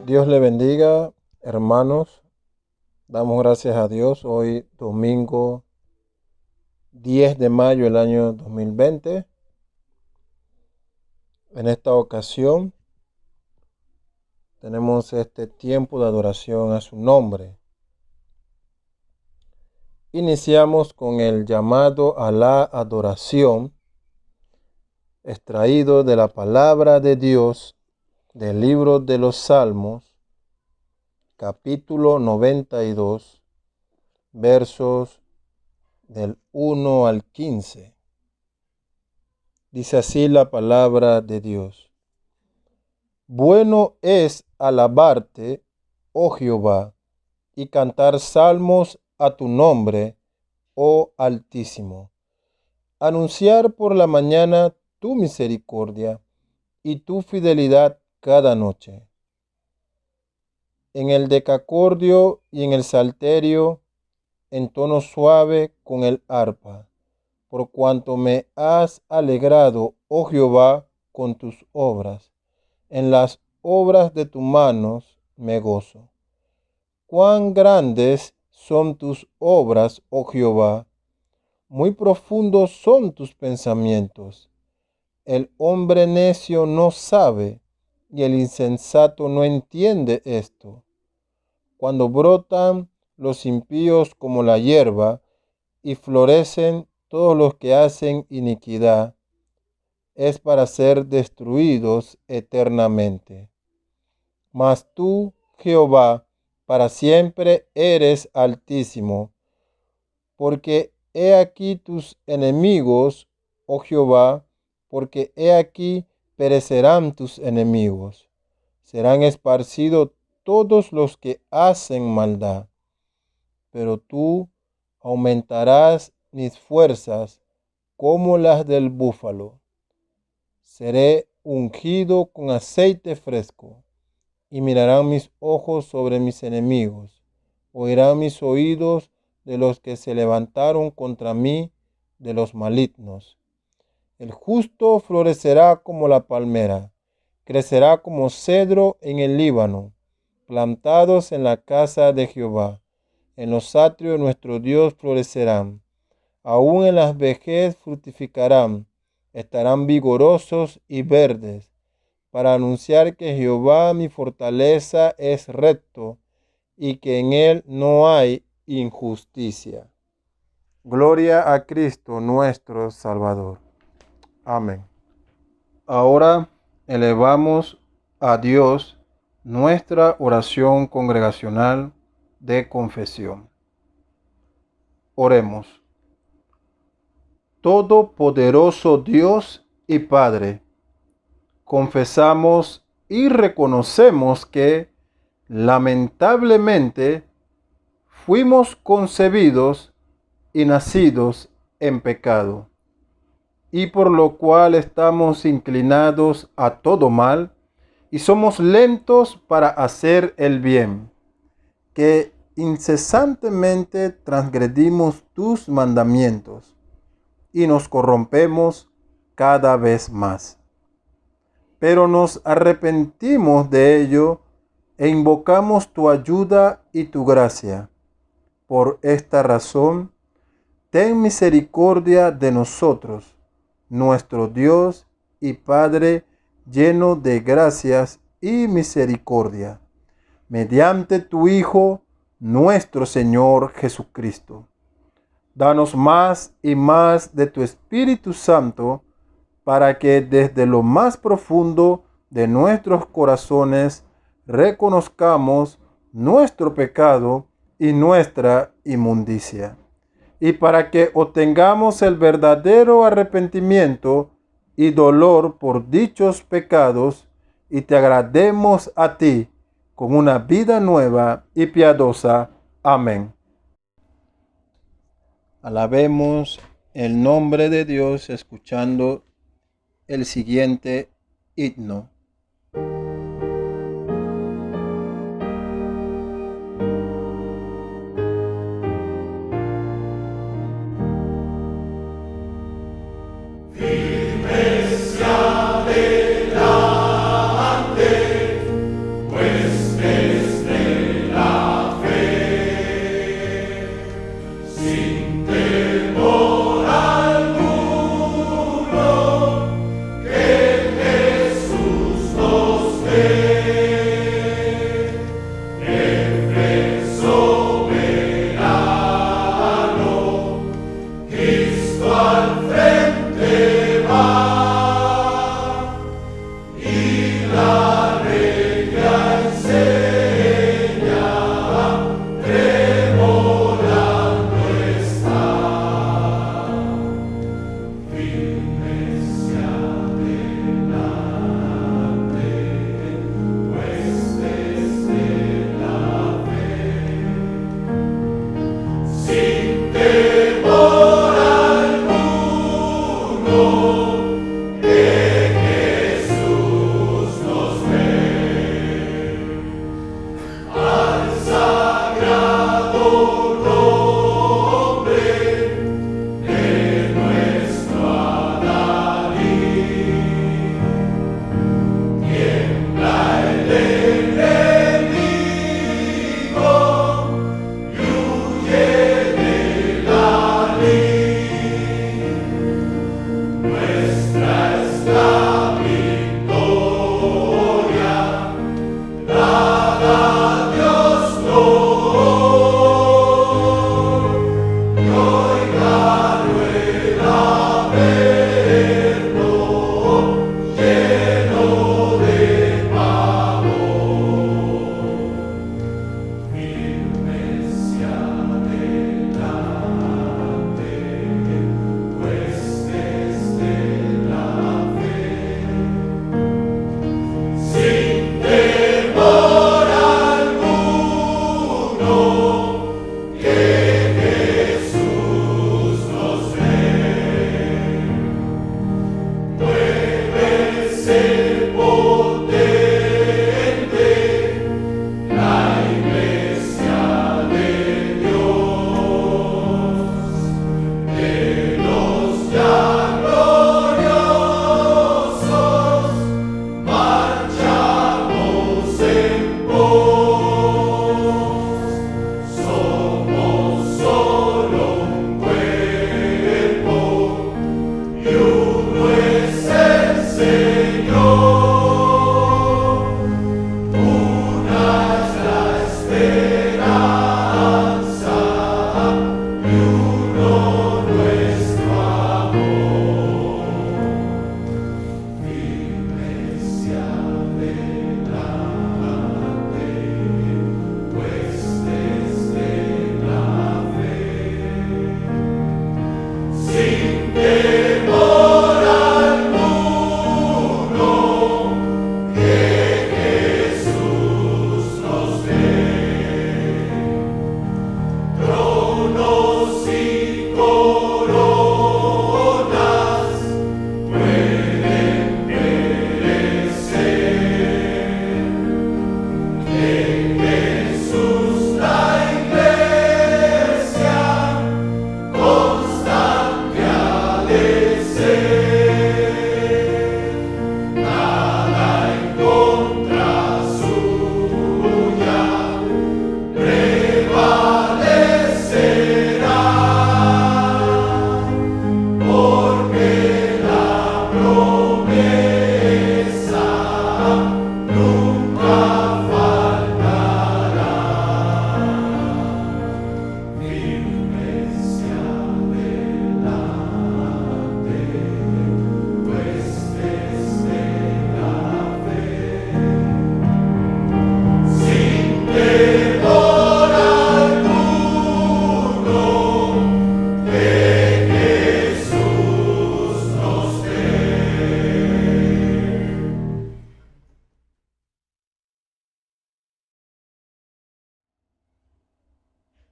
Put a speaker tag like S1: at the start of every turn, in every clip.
S1: Dios le bendiga, hermanos. Damos gracias a Dios hoy, domingo 10 de mayo del año 2020. En esta ocasión tenemos este tiempo de adoración a su nombre. Iniciamos con el llamado a la adoración, extraído de la palabra de Dios del libro de los Salmos, capítulo 92, versos del 1 al 15. Dice así la palabra de Dios. Bueno es alabarte, oh Jehová, y cantar salmos a tu nombre, oh Altísimo. Anunciar por la mañana tu misericordia y tu fidelidad cada noche. En el decacordio y en el salterio, en tono suave con el arpa, por cuanto me has alegrado, oh Jehová, con tus obras. En las obras de tus manos me gozo. Cuán grandes son tus obras, oh Jehová, muy profundos son tus pensamientos. El hombre necio no sabe, y el insensato no entiende esto. Cuando brotan los impíos como la hierba, y florecen todos los que hacen iniquidad, es para ser destruidos eternamente. Mas tú, Jehová, para siempre eres altísimo, porque he aquí tus enemigos, oh Jehová, porque he aquí perecerán tus enemigos. Serán esparcidos todos los que hacen maldad. Pero tú aumentarás mis fuerzas como las del búfalo. Seré ungido con aceite fresco, y mirarán mis ojos sobre mis enemigos. Oirán mis oídos de los que se levantaron contra mí, de los malignos. El justo florecerá como la palmera, crecerá como cedro en el Líbano, plantados en la casa de Jehová. En los atrios de nuestro Dios florecerán. Aún en la vejez fructificarán, estarán vigorosos y verdes, para anunciar que Jehová mi fortaleza es recto y que en él no hay injusticia. Gloria a Cristo nuestro Salvador. Amén. Ahora elevamos a Dios nuestra oración congregacional de confesión. Oremos. Todopoderoso Dios y Padre, confesamos y reconocemos que, lamentablemente, fuimos concebidos y nacidos en pecado, y por lo cual estamos inclinados a todo mal y somos lentos para hacer el bien, que incesantemente transgredimos tus mandamientos y nos corrompemos cada vez más. Pero nos arrepentimos de ello e invocamos tu ayuda y tu gracia. Por esta razón, ten misericordia de nosotros, nuestro Dios y Padre, lleno de gracias y misericordia, mediante tu Hijo, nuestro Señor Jesucristo. Danos más y más de tu Espíritu Santo, para que desde lo más profundo de nuestros corazones reconozcamos nuestro pecado y nuestra inmundicia, y para que obtengamos el verdadero arrepentimiento y dolor por dichos pecados, y te agrademos a ti con una vida nueva y piadosa. Amén. Alabemos el nombre de Dios escuchando el siguiente himno.
S2: Firmes hacia adelante, pues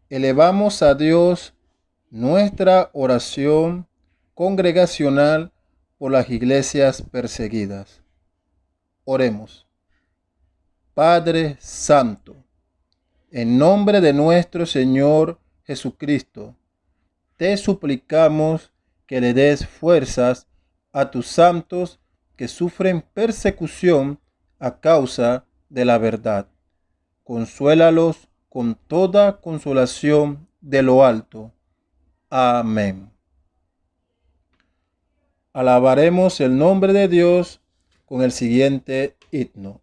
S1: elevamos a Dios nuestra oración congregacional por las iglesias perseguidas. Oremos. Padre Santo, en nombre de nuestro Señor Jesucristo, te suplicamos que le des fuerzas a tus santos que sufren persecución a causa de la verdad. Consuélalos con toda consolación de lo alto. Amén. Alabaremos el nombre de Dios con el siguiente himno.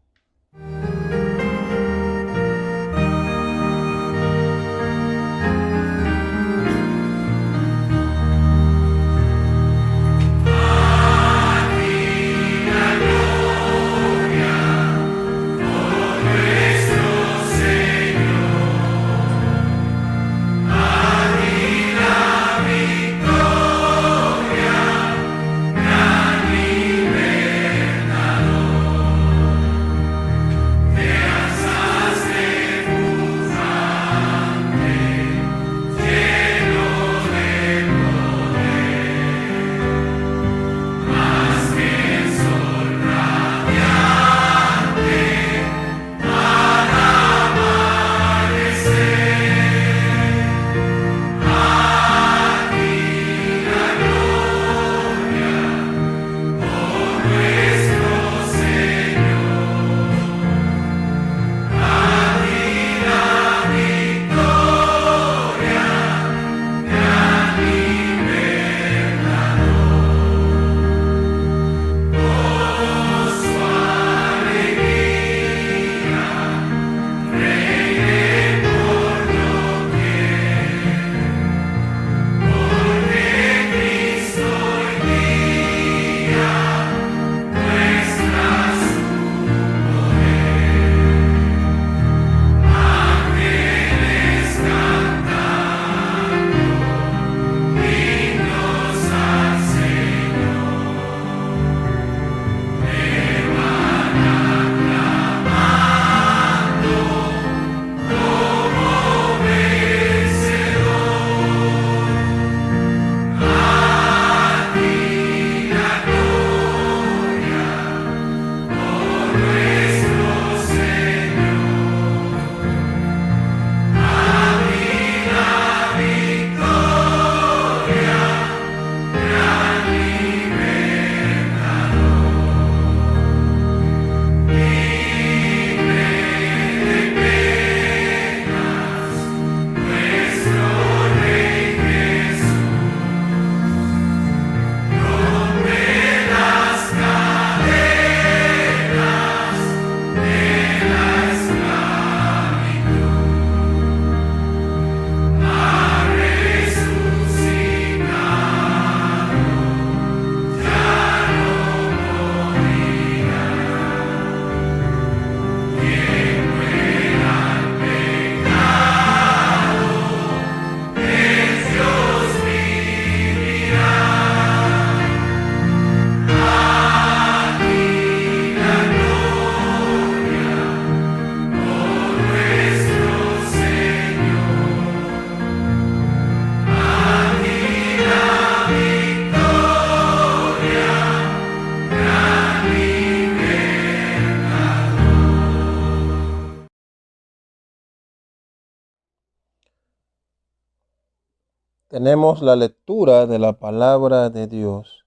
S1: Tenemos la lectura de la palabra de Dios,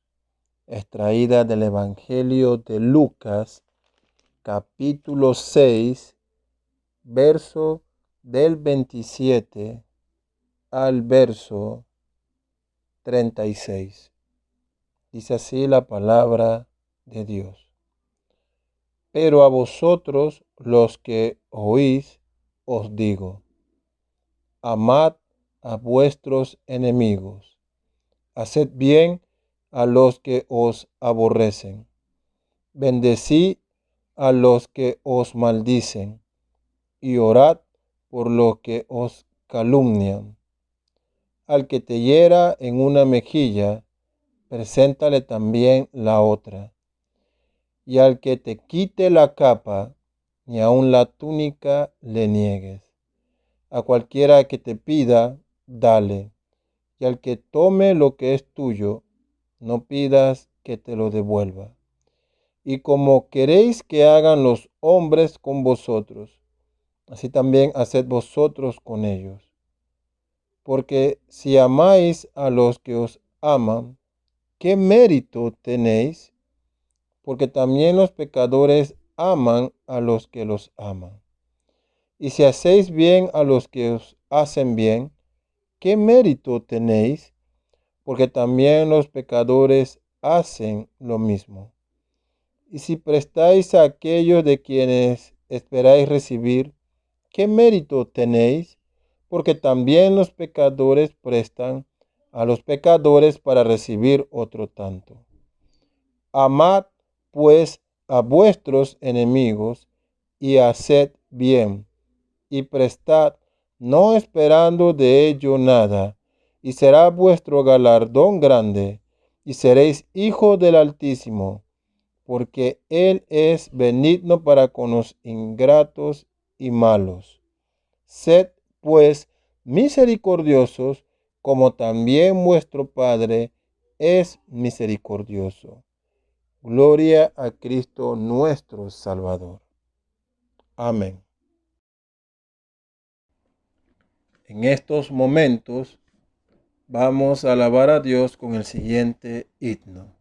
S1: extraída del Evangelio de Lucas, capítulo 6, verso del 27 al verso 36. Dice así la palabra de Dios. Pero a vosotros los que oís, os digo, amad a vuestros enemigos, haced bien a los que os aborrecen, bendecí a los que os maldicen, y orad por los que os calumnian. Al que te hiera en una mejilla, preséntale también la otra. Y al que te quite la capa, ni aun la túnica le niegues. A cualquiera que te pida, dale. Y al que tome lo que es tuyo, no pidas que te lo devuelva. Y como queréis que hagan los hombres con vosotros, así también haced vosotros con ellos. Porque si amáis a los que os aman, ¿qué mérito tenéis? Porque también los pecadores aman a los que los aman. Y si hacéis bien a los que os hacen bien, ¿qué mérito tenéis? Porque también los pecadores hacen lo mismo. Y si prestáis a aquellos de quienes esperáis recibir, ¿qué mérito tenéis? Porque también los pecadores prestan a los pecadores para recibir otro tanto. Amad, pues, a vuestros enemigos y haced bien, y prestad, no esperando de ello nada, y será vuestro galardón grande, y seréis hijos del Altísimo, porque Él es benigno para con los ingratos y malos. Sed, pues, misericordiosos, como también vuestro Padre es misericordioso. Gloria a Cristo nuestro Salvador. Amén. En estos momentos vamos a alabar a Dios con el siguiente himno.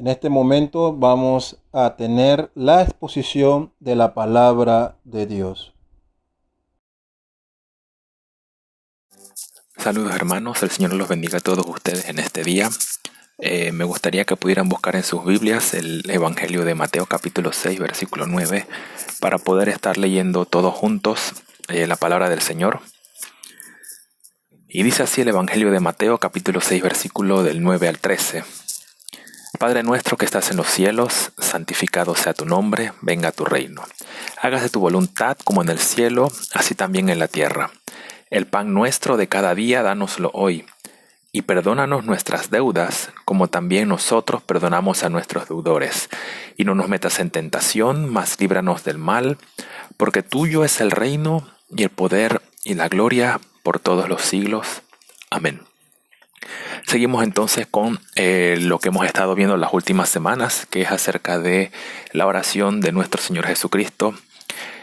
S1: En este momento vamos a tener la exposición de la palabra de Dios.
S2: Saludos hermanos, el Señor los bendiga a todos ustedes en este día. Me gustaría que pudieran buscar en sus Biblias el Evangelio de Mateo capítulo 6 versículo 9 para poder estar leyendo todos juntos la palabra del Señor. Y dice así el Evangelio de Mateo capítulo 6 versículo del 9 al 13. Padre nuestro que estás en los cielos, santificado sea tu nombre, venga tu reino. Hágase tu voluntad como en el cielo, así también en la tierra. El pan nuestro de cada día, dánoslo hoy. Y perdónanos nuestras deudas, como también nosotros perdonamos a nuestros deudores. Y no nos metas en tentación, mas líbranos del mal, porque tuyo es el reino, y el poder, y la gloria, por todos los siglos. Amén. Seguimos entonces con lo que hemos estado viendo las últimas semanas, que es acerca de la oración de nuestro Señor Jesucristo.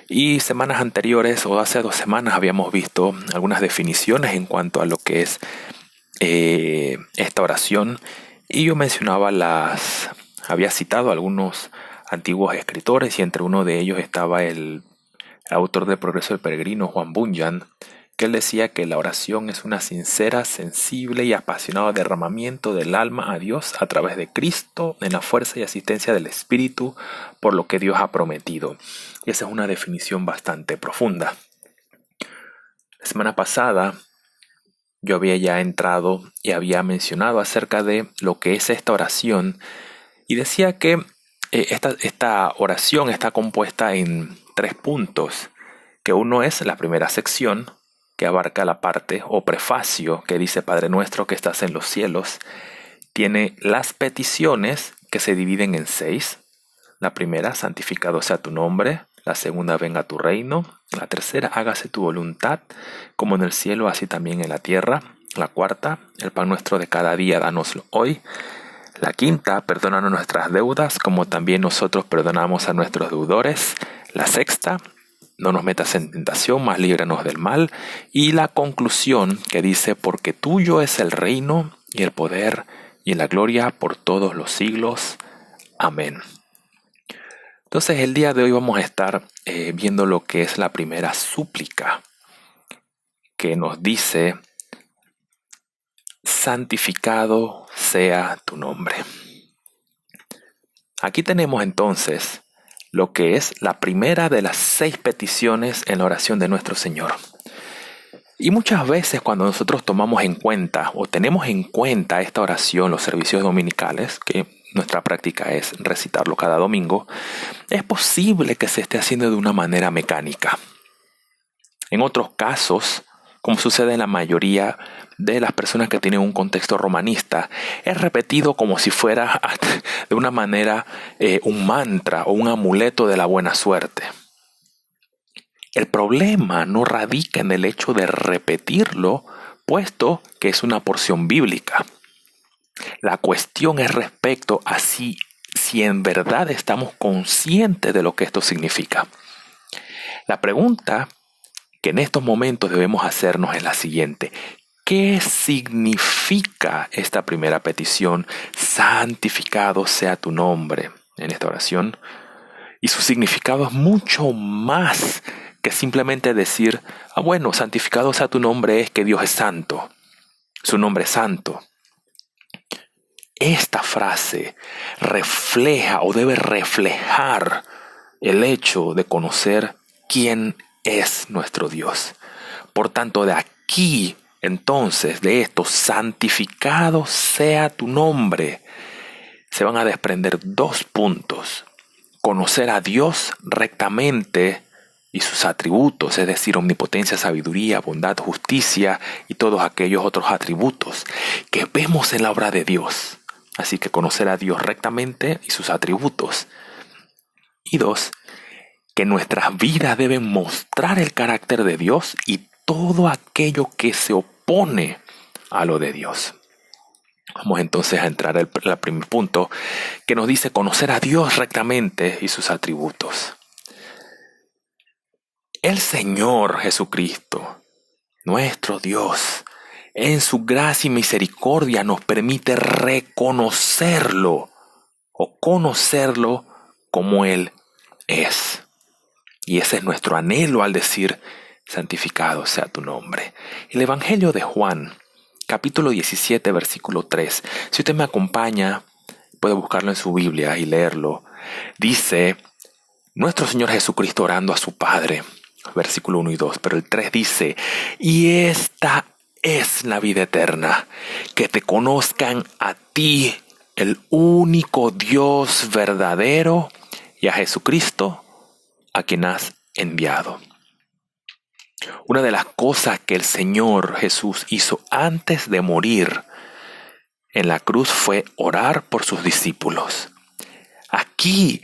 S2: Y semanas anteriores, o hace 2 semanas, habíamos visto algunas definiciones en cuanto a lo que es esta oración, y yo había citado a algunos antiguos escritores, y entre uno de ellos estaba el autor de Progreso del Peregrino, Juan Bunyan, que él decía que la oración es una sincera, sensible y apasionado derramamiento del alma a Dios a través de Cristo en la fuerza y asistencia del Espíritu por lo que Dios ha prometido. Y esa es una definición bastante profunda. La semana pasada yo había ya entrado y había mencionado acerca de lo que es esta oración, y decía que esta oración está compuesta en 3 puntos, que uno es la primera sección, que abarca la parte o prefacio que dice Padre nuestro que estás en los cielos. Tiene las peticiones que se dividen en 6. La primera, santificado sea tu nombre. La segunda, venga tu reino. La tercera, hágase tu voluntad, como en el cielo, así también en la tierra. La cuarta, el pan nuestro de cada día, dánoslo hoy. La quinta, perdónanos nuestras deudas, como también nosotros perdonamos a nuestros deudores. La sexta, no nos metas en tentación, mas líbranos del mal. Y la conclusión que dice, porque tuyo es el reino y el poder y la gloria por todos los siglos. Amén. Entonces el día de hoy vamos a estar viendo lo que es la primera súplica, que nos dice, santificado sea tu nombre. Aquí tenemos entonces lo que es la primera de las 6 peticiones en la oración de nuestro Señor. Y muchas veces cuando nosotros tomamos en cuenta o tenemos en cuenta esta oración, los servicios dominicales, que nuestra práctica es recitarlo cada domingo, es posible que se esté haciendo de una manera mecánica. En otros casos, como sucede en la mayoría de las personas que tienen un contexto romanista, es repetido como si fuera de una manera un mantra o un amuleto de la buena suerte. El problema no radica en el hecho de repetirlo, puesto que es una porción bíblica. La cuestión es respecto a si en verdad estamos conscientes de lo que esto significa. La pregunta que en estos momentos debemos hacernos es la siguiente: ¿qué significa esta primera petición? Santificado sea tu nombre en esta oración. Y su significado es mucho más que simplemente decir, bueno, santificado sea tu nombre es que Dios es santo. Su nombre es santo. Esta frase refleja o debe reflejar el hecho de conocer quién es nuestro Dios. Por tanto, de aquí, entonces, de esto, santificado sea tu nombre, se van a desprender 2 puntos. Conocer a Dios rectamente y sus atributos, es decir, omnipotencia, sabiduría, bondad, justicia y todos aquellos otros atributos que vemos en la obra de Dios. Así que conocer a Dios rectamente y sus atributos. Y 2, que nuestras vidas deben mostrar el carácter de Dios y todo aquello que se opone a lo de Dios. Vamos entonces a entrar al primer punto, que nos dice conocer a Dios rectamente y sus atributos. El Señor Jesucristo, nuestro Dios, en su gracia y misericordia nos permite reconocerlo, o conocerlo como Él es. Y ese es nuestro anhelo al decir, santificado sea tu nombre. El Evangelio de Juan, capítulo 17, versículo 3. Si usted me acompaña, puede buscarlo en su Biblia y leerlo. Dice, nuestro Señor Jesucristo orando a su Padre, versículo 1 y 2, pero el 3 dice, y esta es la vida eterna, que te conozcan a ti, el único Dios verdadero, y a Jesucristo, a quien has enviado. Una de las cosas que el Señor Jesús hizo antes de morir en la cruz fue orar por sus discípulos. Aquí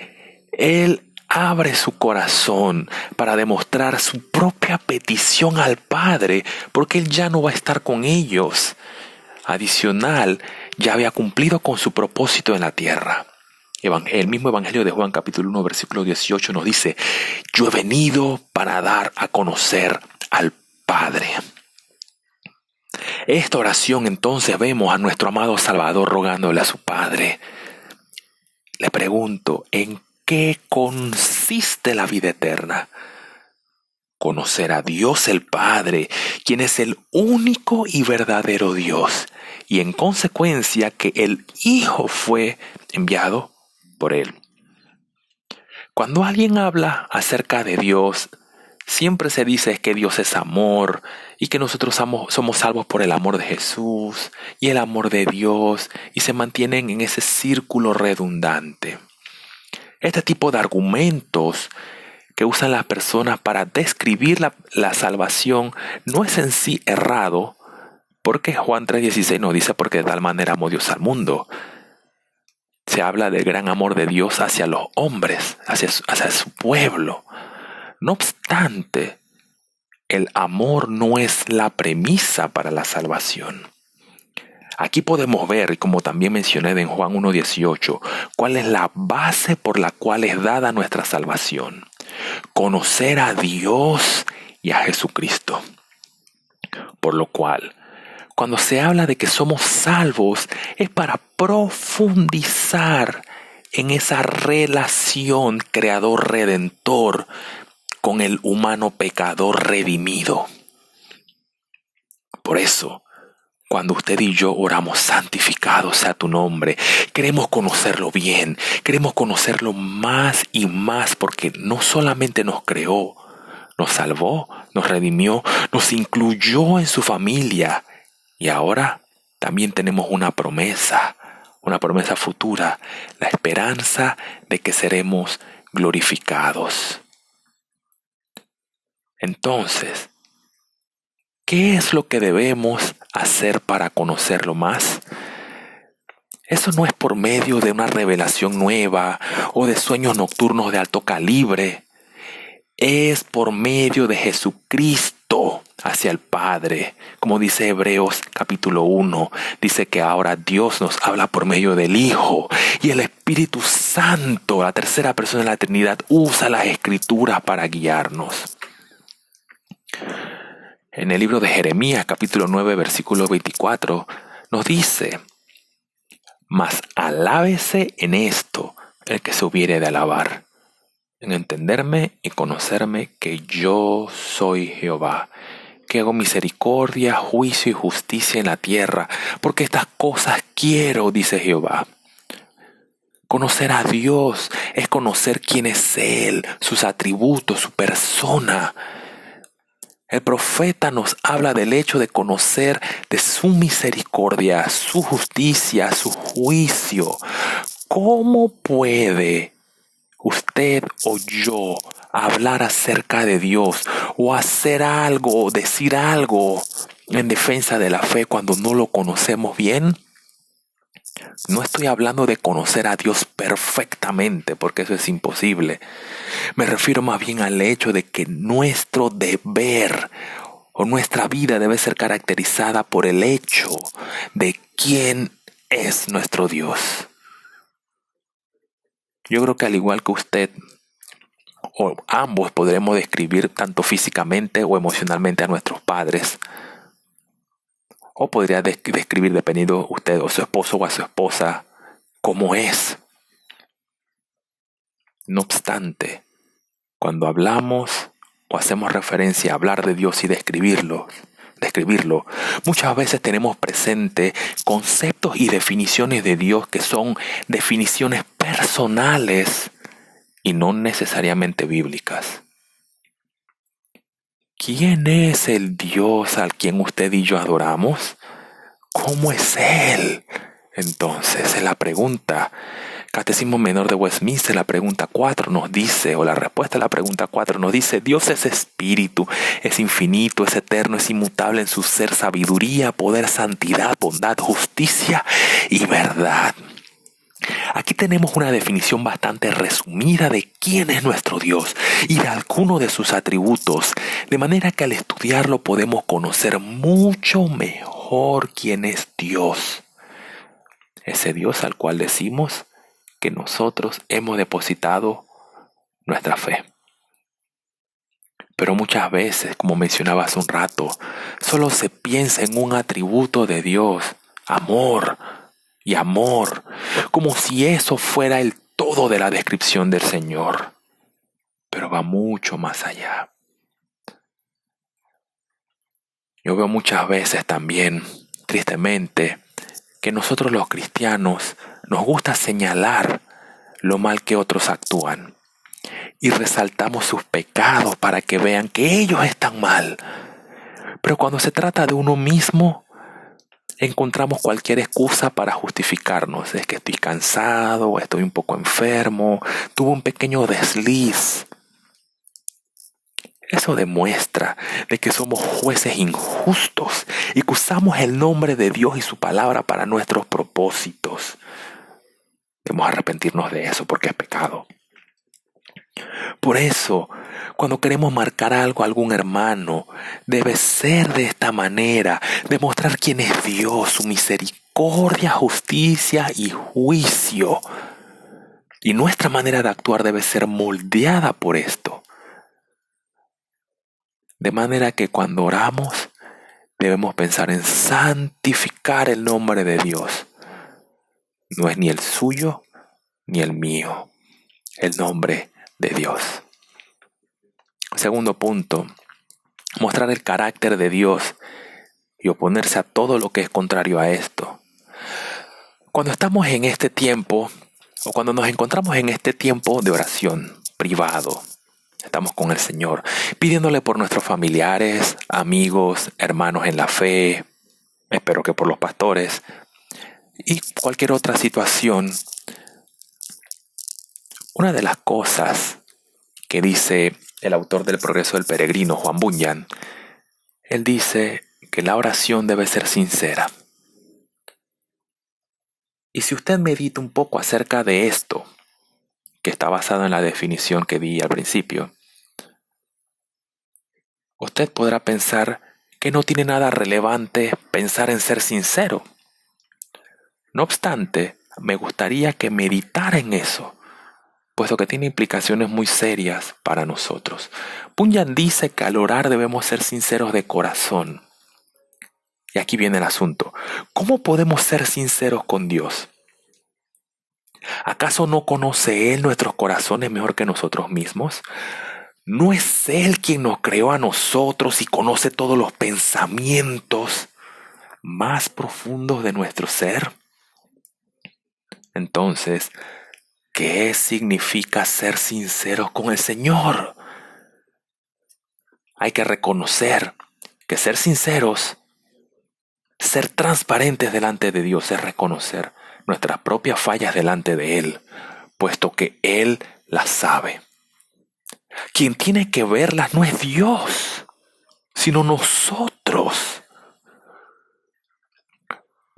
S2: Él abre su corazón para demostrar su propia petición al Padre, porque Él ya no va a estar con ellos. Adicional, ya había cumplido con su propósito en la tierra. El mismo Evangelio de Juan capítulo 1 versículo 18 nos dice, yo he venido para dar a conocer al Padre. Esta oración entonces vemos a nuestro amado Salvador rogándole a su Padre. Le pregunto, ¿en qué consiste la vida eterna? Conocer a Dios el Padre, quien es el único y verdadero Dios, y en consecuencia que el Hijo fue enviado por Él. Cuando alguien habla acerca de Dios, siempre se dice que Dios es amor y que nosotros somos salvos por el amor de Jesús y el amor de Dios, y se mantienen en ese círculo redundante. Este tipo de argumentos que usan las personas para describir la salvación no es en sí errado, porque Juan 3:16 nos dice, porque de tal manera amó Dios al mundo. Se habla del gran amor de Dios hacia los hombres, hacia su pueblo. No obstante, el amor no es la premisa para la salvación. Aquí podemos ver, y como también mencioné en Juan 1:18, cuál es la base por la cual es dada nuestra salvación. Conocer a Dios y a Jesucristo. Por lo cual, cuando se habla de que somos salvos, es para profundizar en esa relación creador-redentor con el humano pecador redimido. Por eso, cuando usted y yo oramos, santificado sea tu nombre, queremos conocerlo bien, queremos conocerlo más y más, porque no solamente nos creó, nos salvó, nos redimió, nos incluyó en su familia, y ahora también tenemos una promesa futura, la esperanza de que seremos glorificados. Entonces, ¿qué es lo que debemos hacer para conocerlo más? Eso no es por medio de una revelación nueva o de sueños nocturnos de alto calibre. Es por medio de Jesucristo hacia el Padre. Como dice Hebreos capítulo 1, dice que ahora Dios nos habla por medio del Hijo, y el Espíritu Santo, la tercera persona de la Trinidad, usa las Escrituras para guiarnos. En el libro de Jeremías capítulo 9 versículo 24 nos dice, mas alábese en esto el que se hubiere de alabar, en entenderme y conocerme que yo soy Jehová, que hago misericordia, juicio y justicia en la tierra, porque estas cosas quiero, dice Jehová. Conocer a Dios es conocer quién es Él, sus atributos, su persona. El profeta nos habla del hecho de conocer de su misericordia, su justicia, su juicio. ¿Cómo puede usted o yo hablar acerca de Dios o hacer algo o decir algo en defensa de la fe cuando no lo conocemos bien? No estoy hablando de conocer a Dios perfectamente, porque eso es imposible. Me refiero más bien al hecho de que nuestro deber o nuestra vida debe ser caracterizada por el hecho de quién es nuestro Dios. Yo creo que al igual que usted, o ambos podremos describir tanto físicamente o emocionalmente a nuestros padres, o podría describir, dependiendo usted o su esposo o a su esposa, cómo es. No obstante, cuando hablamos o hacemos referencia a hablar de Dios y describirlo, muchas veces tenemos presente conceptos y definiciones de Dios que son definiciones personales y no necesariamente bíblicas. ¿Quién es el Dios al quien usted y yo adoramos? ¿Cómo es Él? Entonces, en la pregunta, Catecismo Menor de Westminster, la pregunta 4 nos dice, o la respuesta a la pregunta 4 nos dice: Dios es espíritu, es infinito, es eterno, es inmutable en su ser, sabiduría, poder, santidad, bondad, justicia y verdad. Aquí tenemos una definición bastante resumida de quién es nuestro Dios y de algunos de sus atributos, de manera que al estudiarlo podemos conocer mucho mejor quién es Dios. Ese Dios al cual decimos que nosotros hemos depositado nuestra fe. Pero muchas veces, como mencionaba hace un rato, solo se piensa en un atributo de Dios, amor y amor, como si eso fuera el todo de la descripción del Señor. Pero va mucho más allá. Yo veo muchas veces también, tristemente, que nosotros los cristianos nos gusta señalar lo mal que otros actúan y resaltamos sus pecados para que vean que ellos están mal. Pero cuando se trata de uno mismo, encontramos cualquier excusa para justificarnos. Es que estoy cansado, estoy un poco enfermo, tuve un pequeño desliz. Eso demuestra de que somos jueces injustos y que usamos el nombre de Dios y su palabra para nuestros propósitos. Debemos arrepentirnos de eso porque es pecado. Por eso, cuando queremos marcar algo a algún hermano, debe ser de esta manera, demostrar quién es Dios, su misericordia, justicia y juicio. Y nuestra manera de actuar debe ser moldeada por esto. De manera que cuando oramos, debemos pensar en santificar el nombre de Dios. No es ni el suyo ni el mío, el nombre de Dios. Segundo punto, mostrar el carácter de Dios y oponerse a todo lo que es contrario a esto. Cuando estamos en este tiempo, o cuando nos encontramos en este tiempo de oración privado, estamos con el Señor, pidiéndole por nuestros familiares, amigos, hermanos en la fe, espero que por los pastores, y cualquier otra situación. Una de las cosas que dice el autor del Progreso del Peregrino, Juan Bunyan, él dice que la oración debe ser sincera. Y si usted medita un poco acerca de esto, que está basado en la definición que di al principio, usted podrá pensar que no tiene nada relevante pensar en ser sincero. No obstante, me gustaría que meditara en eso, puesto que tiene implicaciones muy serias para nosotros. Bunyan dice que al orar debemos ser sinceros de corazón. Y aquí viene el asunto. ¿Cómo podemos ser sinceros con Dios? ¿Acaso no conoce Él nuestros corazones mejor que nosotros mismos? ¿No es Él quien nos creó a nosotros y conoce todos los pensamientos más profundos de nuestro ser? Entonces, ¿qué significa ser sinceros con el Señor? Hay que reconocer que ser sinceros, ser transparentes delante de Dios, es reconocer nuestras propias fallas delante de Él, puesto que Él las sabe. Quien tiene que verlas no es Dios, sino nosotros.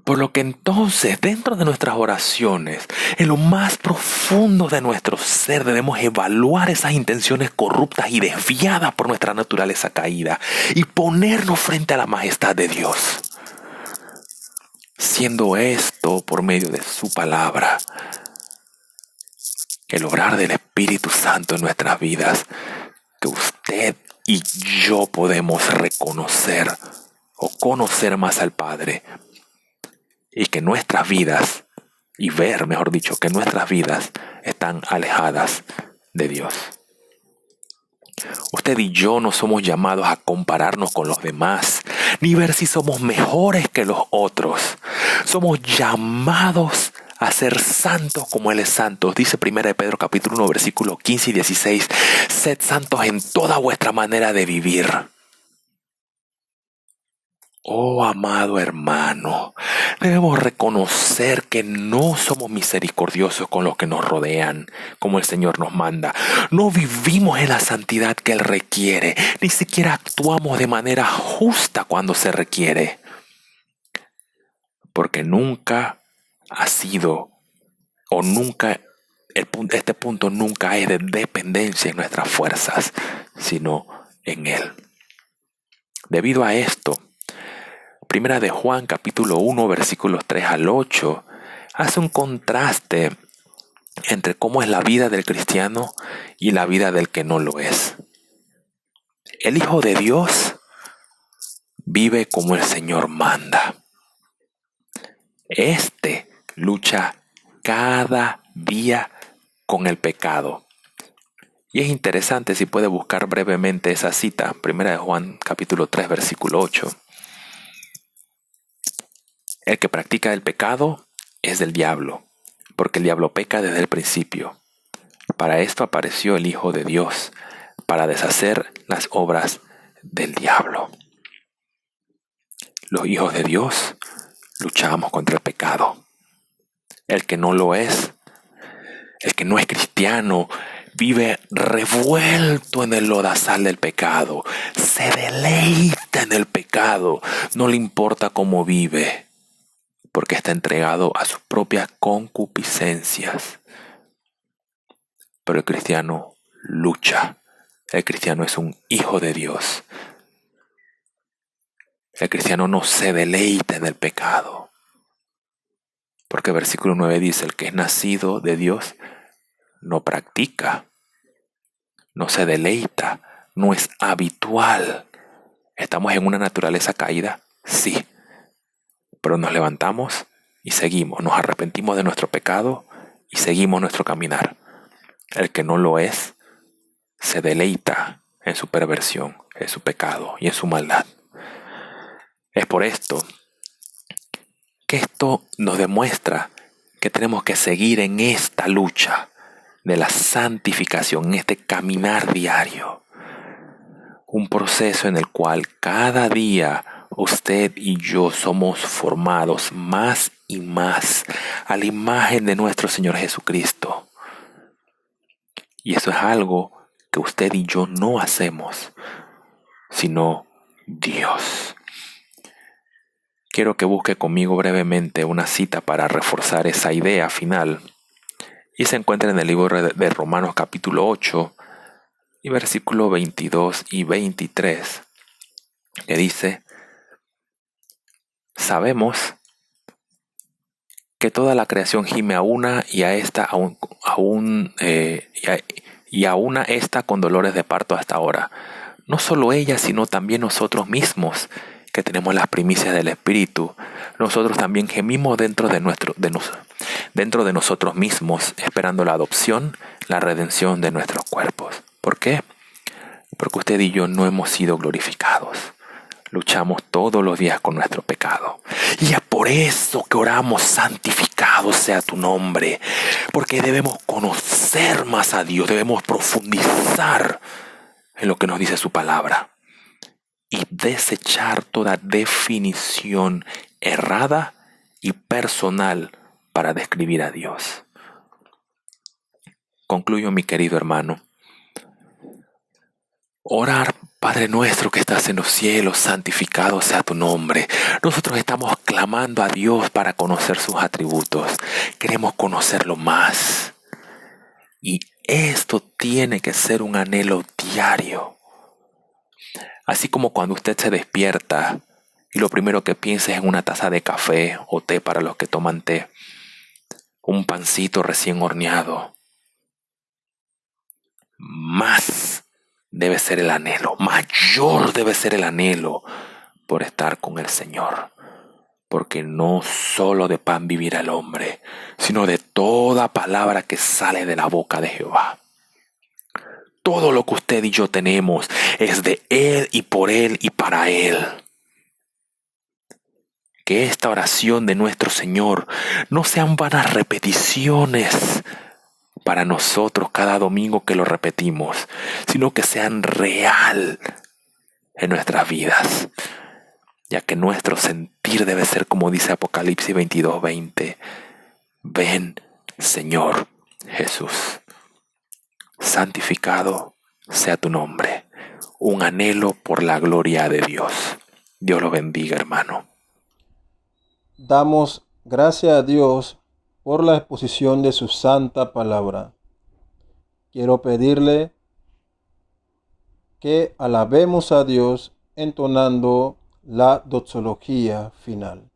S2: Por lo que entonces, dentro de nuestras oraciones, en lo más profundo de nuestro ser, debemos evaluar esas intenciones corruptas y desviadas por nuestra naturaleza caída y ponernos frente a la majestad de Dios. Siendo esto por medio de su palabra, el obrar del Espíritu Santo en nuestras vidas, que usted y yo podemos reconocer o conocer más al Padre, y que nuestras vidas, y ver, mejor dicho, que nuestras vidas están alejadas de Dios. Usted y yo no somos llamados a compararnos con los demás, ni ver si somos mejores que los otros. Somos llamados a ser santos como Él es santo. Dice 1 Pedro capítulo 1, versículos 15 y 16. Sed santos en toda vuestra manera de vivir. Oh, amado hermano, debemos reconocer que no somos misericordiosos con los que nos rodean, como el Señor nos manda. No vivimos en la santidad que Él requiere, ni siquiera actuamos de manera justa cuando se requiere. Porque nunca ha sido, o nunca, este punto nunca es de dependencia en nuestras fuerzas, sino en Él. Debido a esto, Primera de Juan, capítulo 1, versículos 3 al 8, hace un contraste entre cómo es la vida del cristiano y la vida del que no lo es. El Hijo de Dios vive como el Señor manda. Este lucha cada día con el pecado. Y es interesante si puede buscar brevemente esa cita, Primera de Juan, capítulo 3, versículo 8. El que practica el pecado es del diablo, porque el diablo peca desde el principio. Para esto apareció el Hijo de Dios, para deshacer las obras del diablo. Los hijos de Dios luchamos contra el pecado. El que no lo es, el que no es cristiano, vive revuelto en el lodazal del pecado. Se deleita en el pecado. No le importa cómo vive, porque está entregado a sus propias concupiscencias. Pero el cristiano lucha. El cristiano es un hijo de Dios. El cristiano no se deleita en el pecado. Porque el versículo 9 dice, el que es nacido de Dios no practica, no se deleita, no es habitual. ¿Estamos en una naturaleza caída? Sí. Pero nos levantamos y seguimos, nos arrepentimos de nuestro pecado y seguimos nuestro caminar. El que no lo es, se deleita en su perversión, en su pecado y en su maldad. Es por esto que esto nos demuestra que tenemos que seguir en esta lucha de la santificación, en este caminar diario. Un proceso en el cual cada día usted y yo somos formados más y más a la imagen de nuestro Señor Jesucristo. Y eso es algo que usted y yo no hacemos, sino Dios. Quiero que busque conmigo brevemente una cita para reforzar esa idea final. Y se encuentra en el libro de Romanos capítulo 8 y versículos 22 y 23, que dice, sabemos que toda la creación gime a una y a esta y a una esta con dolores de parto hasta ahora. No solo ella, sino también nosotros mismos, que tenemos las primicias del Espíritu. Nosotros también gemimos dentro de nosotros mismos, esperando la adopción, la redención de nuestros cuerpos. ¿Por qué? Porque usted y yo no hemos sido glorificados. Luchamos todos los días con nuestro pecado. Y es por eso que oramos, santificado sea tu nombre. Porque debemos conocer más a Dios, debemos profundizar en lo que nos dice su palabra. Y desechar toda definición errada y personal para describir a Dios. Concluyo, mi querido hermano. Orar, Padre nuestro que estás en los cielos, santificado sea tu nombre. Nosotros estamos clamando a Dios para conocer sus atributos. Queremos conocerlo más. Y esto tiene que ser un anhelo diario. Así como cuando usted se despierta y lo primero que piensa es en una taza de café o té para los que toman té, un pancito recién horneado. Más debe ser el anhelo, mayor debe ser el anhelo por estar con el Señor. Porque no solo de pan vivirá el hombre, sino de toda palabra que sale de la boca de Jehová. todo lo que usted y yo tenemos es de Él y por Él y para Él. Que esta oración de nuestro Señor no sean vanas repeticiones para nosotros cada domingo que lo repetimos, sino que sean real en nuestras vidas, ya que nuestro sentir debe ser como dice Apocalipsis 22:20. Ven, Señor Jesús. Santificado sea tu nombre. Un anhelo por la gloria de Dios. Dios lo bendiga, hermano.
S1: Damos gracias a Dios por la exposición de su santa palabra. Quiero pedirle que alabemos a Dios entonando la doxología final.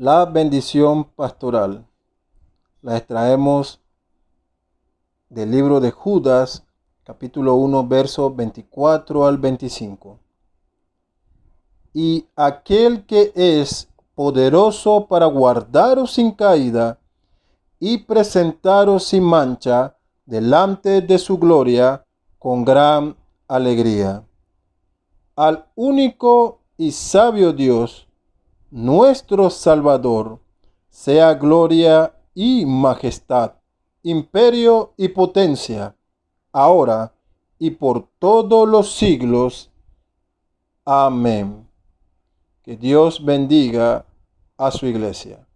S1: La bendición pastoral la extraemos del libro de Judas, capítulo 1, versos 24 al 25. Y aquel que es poderoso para guardaros sin caída y presentaros sin mancha delante de su gloria con gran alegría. Al único y sabio Dios, nuestro Salvador, sea gloria y majestad, imperio y potencia, ahora y por todos los siglos. Amén. Que Dios bendiga a su iglesia.